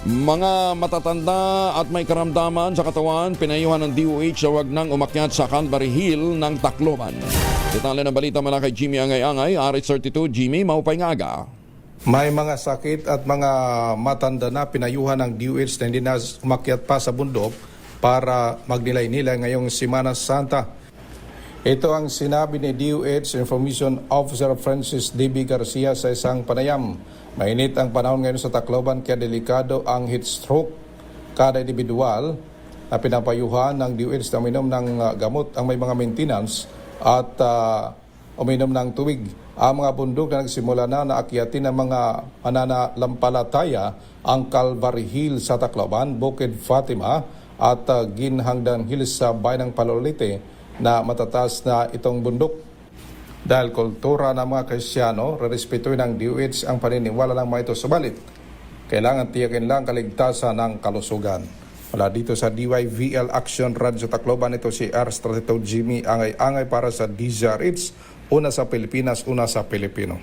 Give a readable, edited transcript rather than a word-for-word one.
Mga matatanda at may karamdaman sa katawan, pinayuhan ng DOH na wag nang umakyat sa Calvary Hill ng Tacloban. Detalye ng balita mula kay Jimmy Angay-Angay, RH32, Jimmy, maupay nga aga. May mga sakit at mga matanda na pinayuhan ng DOH na hindi na umakyat pa sa bundok para magnilay-nilay ngayong Semana Santa. Ito ang sinabi ni DOH Information Officer Francis D.B. Garcia sa isang panayam. Mainit ang panahon ngayon sa Tacloban kaya delikado ang heat stroke. Kada individual na pinapayuhan ng DOH na uminom ng gamot ang may mga maintenance at uminom ng tubig. Ang mga bundok na nagsimula na naakyatin ng mga mananalampalataya ang Calvary Hill sa Tacloban, Bukid Fatima at Ginhangdan Hills sa bayan ng Palolite na matataas na itong bundok. Dahil kultura ng mga Kristiyano, rerespetuhin ng DOH ang paniniwala ng mga ito. Subalit, kailangan tiyakin lang kaligtasan ng kalusugan. Mula dito sa DYVL Action Radio Tacloban, ito si RH32 Jimmy Angay-Angay para sa DZRH. Una sa Pilipinas, una sa Pilipino.